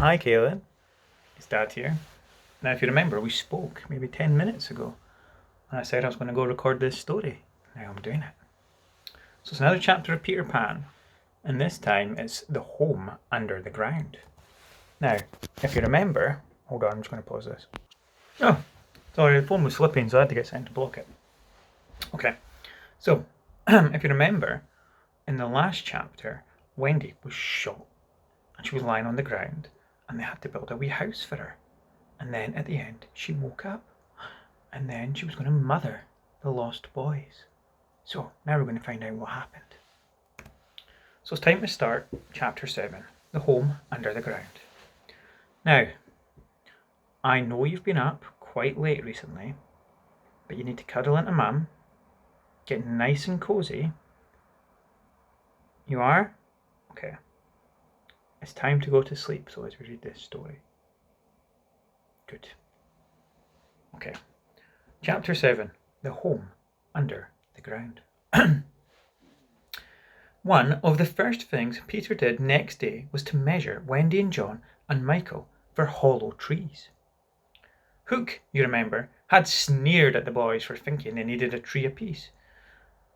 Hi, Kaylin. It's Dad here. Now, if you remember, we spoke maybe 10 minutes ago, and I said I was going to go record this story. Now I'm doing it. So it's another chapter of Peter Pan, and this time it's The Home Under the Ground. Now, if you remember, hold on, I'm just going to pause this. Oh, sorry, the phone was flipping, so I had to get something to block it. Okay, so if you remember, in the last chapter, Wendy was shot, and she was lying on the ground, and they had to build a wee house for her. And then at the end, she woke up, and then she was going to mother the lost boys. So now we're going to find out what happened. So it's time to start chapter 7, The Home Under the Ground. Now, I know you've been up quite late recently, but you need to cuddle into Mum, get nice and cozy. You are? Okay. It's time to go to sleep, so as we read this story. Good. Okay. Chapter 7, The Home Under the Ground. One of the first things Peter did next day was to measure Wendy and John and Michael for hollow trees. Hook, you remember, had sneered at the boys for thinking they needed a tree apiece.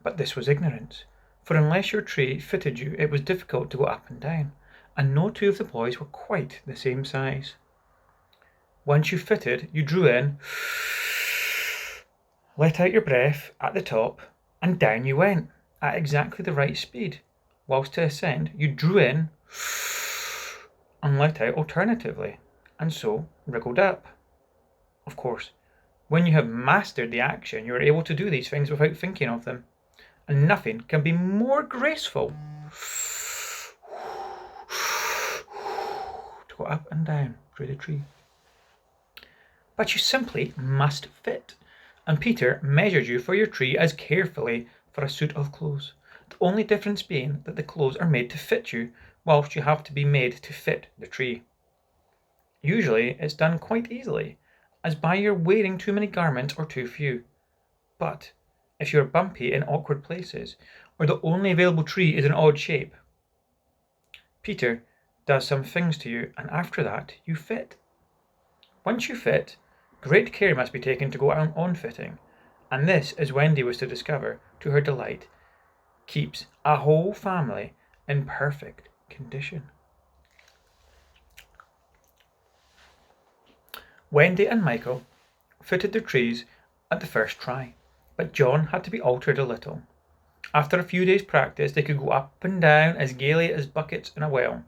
But this was ignorance, for unless your tree fitted you, it was difficult to go up and down, and no two of the boys were quite the same size. Once you fitted, you drew in, let out your breath at the top, and down you went at exactly the right speed. Whilst to ascend, you drew in and let out alternatively, and so wriggled up. Of course, when you have mastered the action, you are able to do these things without thinking of them, and nothing can be more graceful to go up and down through the tree. But you simply must fit, and Peter measured you for your tree as carefully for a suit of clothes, the only difference being that the clothes are made to fit you, whilst you have to be made to fit the tree. Usually it's done quite easily, as by your wearing too many garments or too few. But if you are bumpy in awkward places, or the only available tree is an odd shape, Peter does some things to you, and after that you fit. Once you fit, great care must be taken to go on fitting, and this, as Wendy was to discover, to her delight, keeps a whole family in perfect condition. Wendy and Michael fitted their trees at the first try, but John had to be altered a little. After a few days' practice, they could go up and down as gaily as buckets in a well,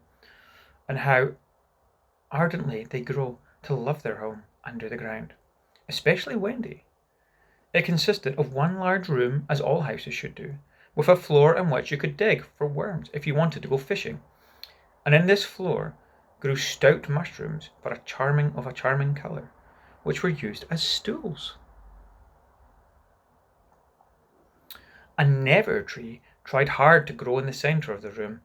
and how ardently they grow to love their home under the ground, especially Wendy. It consisted of one large room, as all houses should do, with a floor in which you could dig for worms if you wanted to go fishing, and in this floor grew stout mushrooms of a charming colour, which were used as stools. A never tree tried hard to grow in the centre of the room,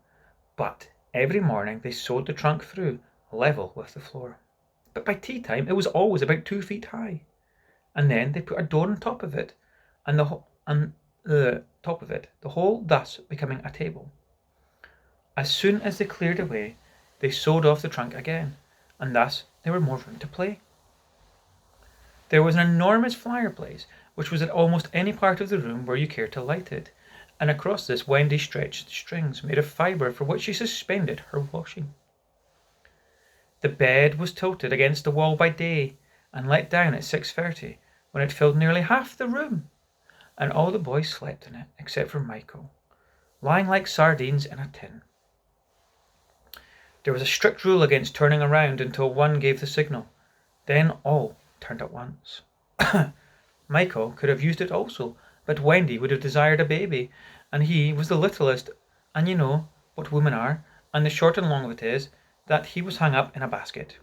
but every morning they sewed the trunk through, level with the floor. But by tea time it was always about 2 feet high, and then they put a door on top of it, and the whole thus becoming a table. As soon as they cleared away, they sewed off the trunk again, and thus there were more room to play. There was an enormous fireplace, which was at almost any part of the room where you cared to light it, and across this Wendy stretched strings made of fibre for which she suspended her washing. The bed was tilted against the wall by day, and let down at 6:30, when it filled nearly half the room, and all the boys slept in it, except for Michael, lying like sardines in a tin. There was a strict rule against turning around until one gave the signal. Then all turned at once. Michael could have used it also, but Wendy would have desired a baby, and he was the littlest, and you know what women are, and the short and long of it is that he was hung up in a basket.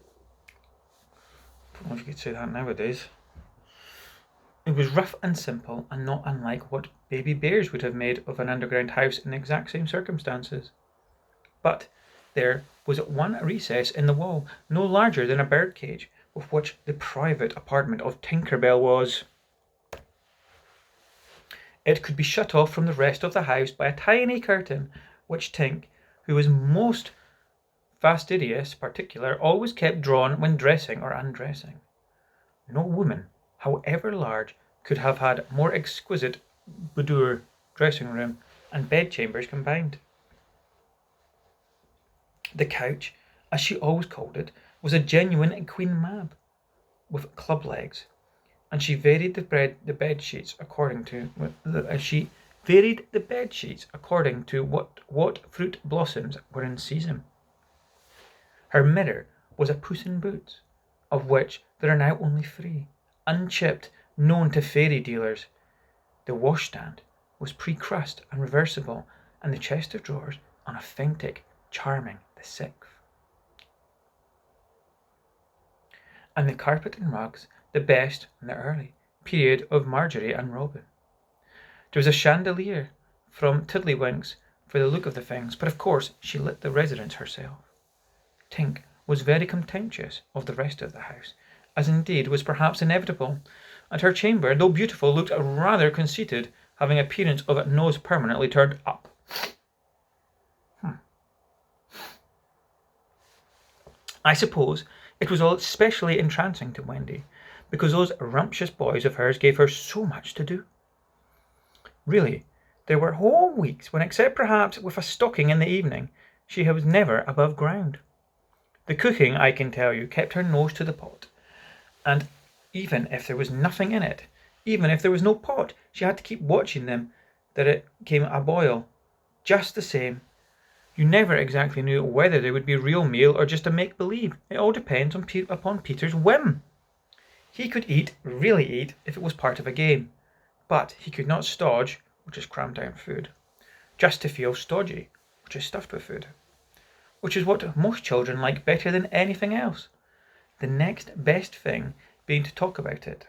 I don't know if you could say that nowadays. It was rough and simple, and not unlike what baby bears would have made of an underground house in the exact same circumstances. But there was one recess in the wall, no larger than a bird cage, with which the private apartment of Tinker Bell was. It could be shut off from the rest of the house by a tiny curtain, which Tink, who was most fastidious particular always kept drawn when dressing or undressing. No woman, however large, could have had more exquisite boudoir, dressing room, and bedchambers combined. The couch, as she always called it, was a genuine Queen Mab, with club legs, and she varied the bed sheets according to what fruit blossoms were in season. Her mirror was a Puss in Boots, of which there are now only 3, unchipped, known to fairy dealers. The washstand was pre-crust and reversible, and the chest of drawers unauthentic, charming, the 6th. And the carpet and rugs, the best in the early period of Marjorie and Robin. There was a chandelier from Tiddlywinks for the look of the things, but of course she lit the residence herself. Tink was very contemptuous of the rest of the house, as indeed was perhaps inevitable, and her chamber, though beautiful, looked rather conceited, having appearance of a nose permanently turned up. I suppose it was all especially entrancing to Wendy, because those rumptious boys of hers gave her so much to do. Really, there were whole weeks when, except perhaps with a stocking in the evening, she was never above ground. The cooking, I can tell you, kept her nose to the pot, and even if there was nothing in it, even if there was no pot, she had to keep watching them that it came a boil. Just the same, you never exactly knew whether they would be real meal or just a make-believe. It all depends upon Peter's whim. He could really eat, if it was part of a game, but he could not stodge, which is crammed down food, just to feel stodgy, which is stuffed with food, which is what most children like better than anything else. The next best thing being to talk about it.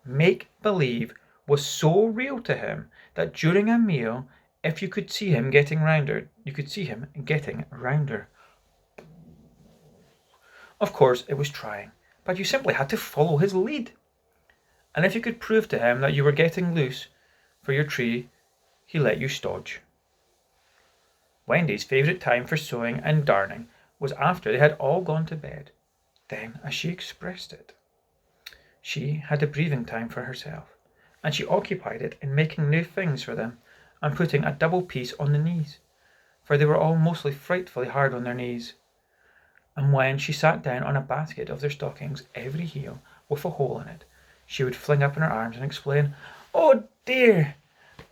Make-believe was so real to him that during a meal, if you could see him getting rounder, you could see him getting rounder. Of course, it was trying, but you simply had to follow his lead. And if you could prove to him that you were getting loose for your tree, he let you stodge. Wendy's favourite time for sewing and darning was after they had all gone to bed. Then, as she expressed it, she had a breathing time for herself, and she occupied it in making new things for them, and putting a double piece on the knees, for they were all mostly frightfully hard on their knees. And when she sat down on a basket of their stockings, every heel with a hole in it, she would fling up in her arms and explain, "Oh dear,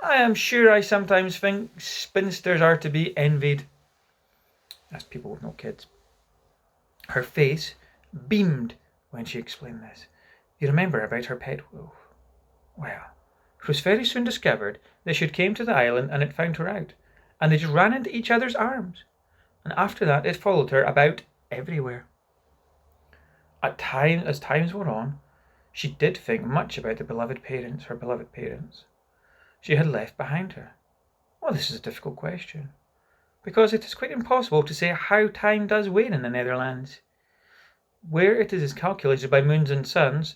I am sure I sometimes think spinsters are to be envied." That's people with no kids. Her face beamed when she explained this. You remember about her pet wolf? Well, it was very soon discovered that she came to the island and it found her out, and they just ran into each other's arms, and after that it followed her about everywhere. As times wore on, she did think much about her beloved parents she had left behind her. Well, this is a difficult question, because it is quite impossible to say how time does wane in the Netherlands, where it is calculated by moons and suns,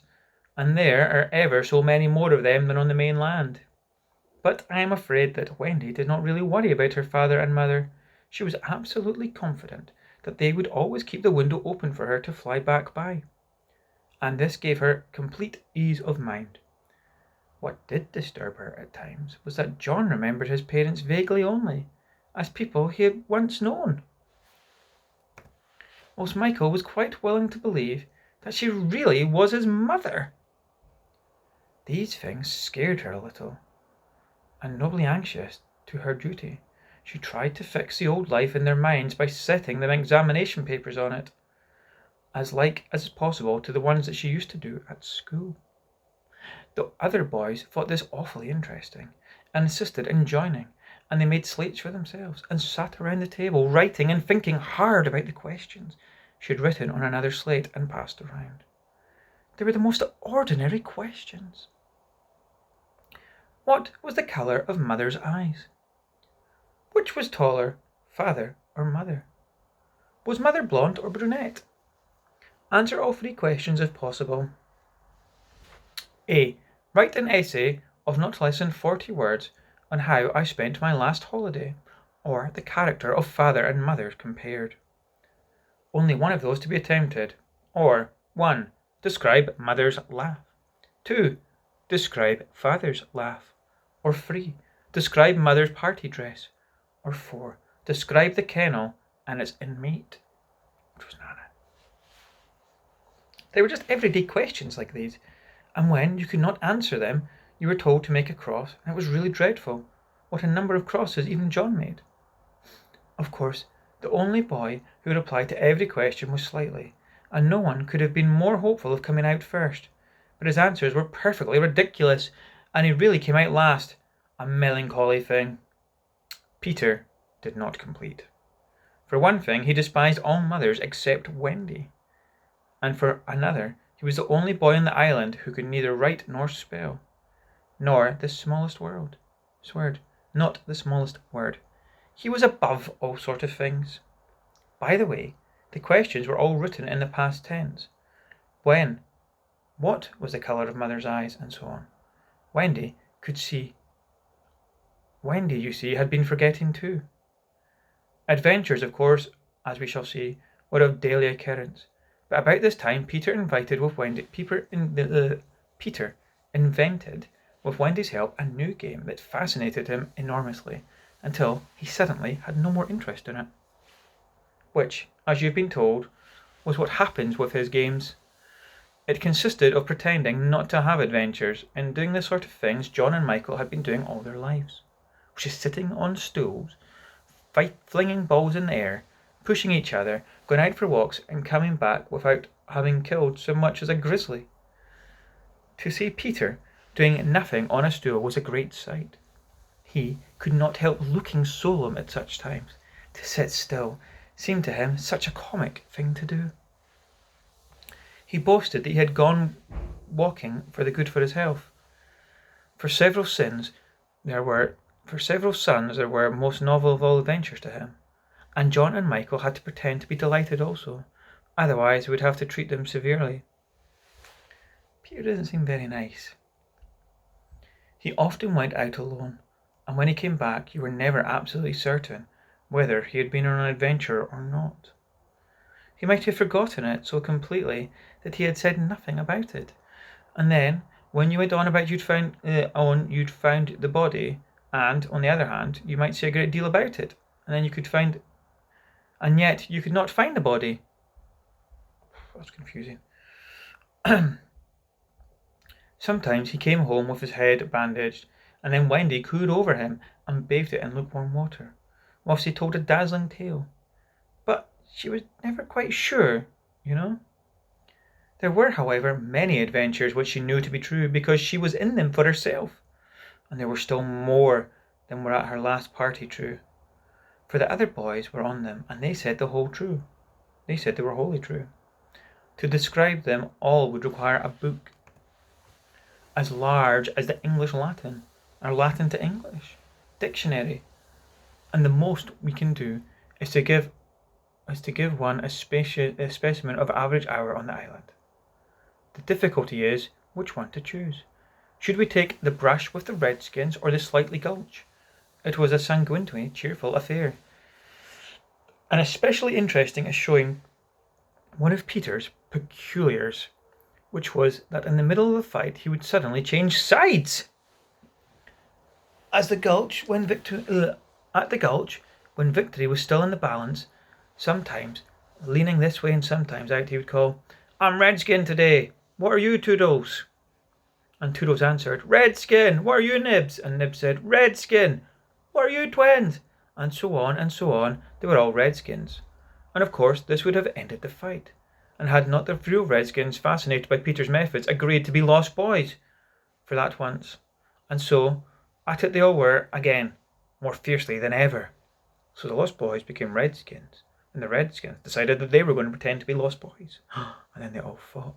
and there are ever so many more of them than on the mainland. But I am afraid that Wendy did not really worry about her father and mother. She was absolutely confident that they would always keep the window open for her to fly back by, and this gave her complete ease of mind. What did disturb her at times was that John remembered his parents vaguely only, as people he had once known, whilst Michael was quite willing to believe that she really was his mother. These things scared her a little, and nobly anxious to her duty, she tried to fix the old life in their minds by setting them examination papers on it, as like as possible to the ones that she used to do at school. The other boys thought this awfully interesting, and insisted in joining, and they made slates for themselves, and sat around the table writing and thinking hard about the questions she had written on another slate and passed around. They were the most ordinary questions. What was the colour of Mother's eyes? Which was taller, father or mother? Was Mother blonde or brunette? Answer all 3 questions if possible. A. Write an essay of not less than 40 words on how I spent my last holiday, or the character of father and mother compared. only one of those to be attempted. Or 1. Describe mother's laugh. 2. Describe father's laugh. Or 3. Describe mother's party dress. Or 4. Describe the kennel and its inmate, which was Nana. They were just everyday questions like these, and when you could not answer them, you were told to make a cross, and it was really dreadful what a number of crosses even John made. Of course, the only boy who replied to every question was Slightly, and no one could have been more hopeful of coming out first. But his answers were perfectly ridiculous, and he really came out last. A melancholy thing. Peter did not complete. For one thing, he despised all mothers except Wendy. And for another, he was the only boy on the island who could neither write nor spell, nor the smallest word. Not the smallest word. He was above all sort of things. By the way, the questions were all written in the past tense. When? What was the colour of mother's eyes? And so on. Wendy could see. Wendy, you see, had been forgetting too. Adventures, of course, as we shall see, were of daily occurrence. But about this time, Peter invented, with Wendy's help, a new game that fascinated him enormously, until he suddenly had no more interest in it. Which, as you've been told, was what happens with his games. It consisted of pretending not to have adventures, and doing the sort of things John and Michael had been doing all their lives, which is sitting on stools, flinging balls in the air, pushing each other, going out for walks, and coming back without having killed so much as a grizzly. To see Peter doing nothing on a stool was a great sight. He could not help looking solemn at such times. To sit still seemed to him such a comic thing to do. He boasted that he had gone walking for the good for his health. For several sons there were most novel of all adventures to him, and John and Michael had to pretend to be delighted also, otherwise he would have to treat them severely. Peter doesn't seem very nice. He often went out alone, and when he came back you were never absolutely certain whether he had been on an adventure or not. He might have forgotten it so completely that he had said nothing about it, and then when you went on about you'd found the body, and on the other hand you might say a great deal about it, and yet you could not find the body. That's confusing. Sometimes he came home with his head bandaged, and then Wendy cooed over him and bathed it in lukewarm water, whilst he told a dazzling tale. But she was never quite sure, you know. There were, however, many adventures which she knew to be true, because she was in them for herself, and there were still more than were at her last party true, for the other boys were on them, and they said the whole true. They said they were wholly true. To describe them all would require a book as large as the English Latin, or Latin to English dictionary, and the most we can do is to give one a specimen of average hour on the island. The difficulty is which one to choose. Should we take the brush with the redskins or the Slightly Gulch? It was a sanguinely cheerful affair, and especially interesting as showing one of Peter's peculiars, which was that in the middle of the fight he would suddenly change sides. At the Gulch, when victory was still in the balance, sometimes leaning this way and sometimes out, he would call, "I'm Redskin today. What are you, Toodles?" And Toodles answered, "Redskin. What are you, Nibs?" And Nibs said, "Redskin. What are you, Twins?" And so on and so on. They were all Redskins. And of course this would have ended the fight, and had not the real Redskins, fascinated by Peter's methods, agreed to be lost boys for that once. And so at it they all were again, more fiercely than ever. So the lost boys became Redskins, and the Redskins decided that they were going to pretend to be lost boys. And then they all fought.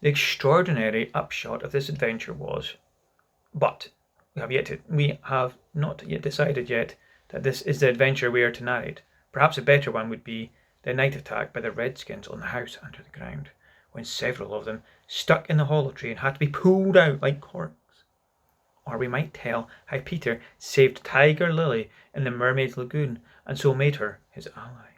The extraordinary upshot of this adventure was, but we have not yet decided yet that this is the adventure we are to narrate. Perhaps a better one would be the night attack by the Redskins on the house under the ground, when several of them stuck in the hollow tree and had to be pulled out like corks. Or we might tell how Peter saved Tiger Lily in the Mermaid's Lagoon, and so made her his ally.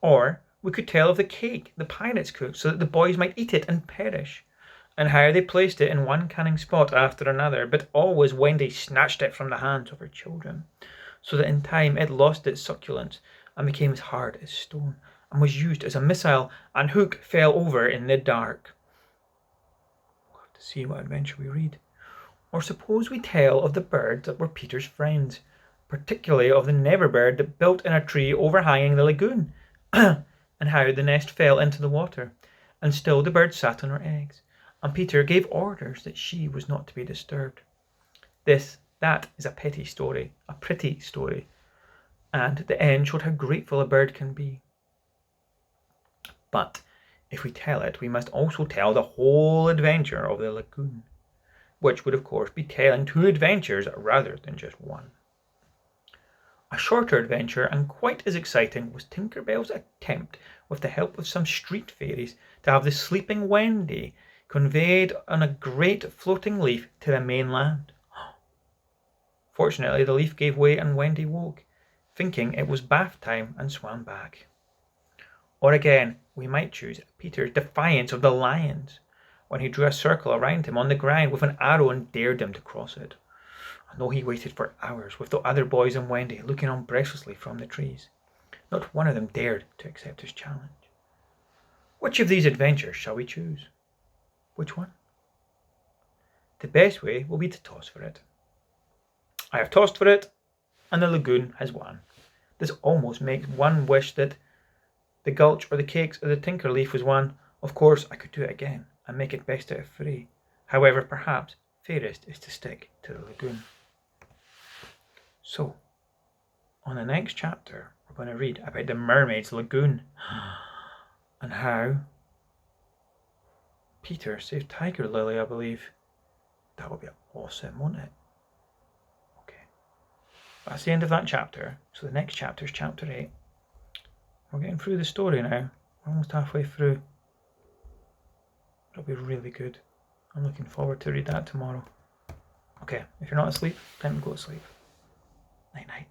Or we could tell of the cake the pirates cooked so that the boys might eat it and perish, and how they placed it in one cunning spot after another, but always Wendy snatched it from the hands of her children, so that in time it lost its succulence and became as hard as stone, and was used as a missile, and Hook fell over in the dark. We'll have to see what adventure we read. Or suppose we tell of the birds that were Peter's friends, particularly of the Never bird that built in a tree overhanging the lagoon, and how the nest fell into the water, and still the bird sat on her eggs, and Peter gave orders that she was not to be disturbed. That is a pretty story, and the end showed how grateful a bird can be. But if we tell it, we must also tell the whole adventure of the lagoon, which would of course be telling 2 adventures rather than just one. A shorter adventure, and quite as exciting, was Tinker Bell's attempt, with the help of some street fairies, to have the sleeping Wendy conveyed on a great floating leaf to the mainland. Fortunately, the leaf gave way and Wendy woke, thinking it was bath time, and swam back. Or again, we might choose Peter's defiance of the lions, when he drew a circle around him on the ground with an arrow and dared them to cross it, and though he waited for hours with the other boys and Wendy looking on breathlessly from the trees, not one of them dared to accept his challenge. Which of these adventures shall we choose? Which one? The best way will be to toss for it. I have tossed for it, and the lagoon has won. This almost makes one wish that the gulch or the cakes or the tinker leaf was won. Of course, I could do it again and make it best out of 3. However, perhaps fairest is to stick to the lagoon. So, on the next chapter, we're going to read about the mermaid's lagoon and how Peter saved Tiger Lily, I believe. That will be awesome, won't it? Okay. That's the end of that chapter. So the next chapter is chapter 8. We're getting through the story now. We're almost halfway through. It'll be really good. I'm looking forward to read that tomorrow. Okay, if you're not asleep, time to go to sleep. Night night.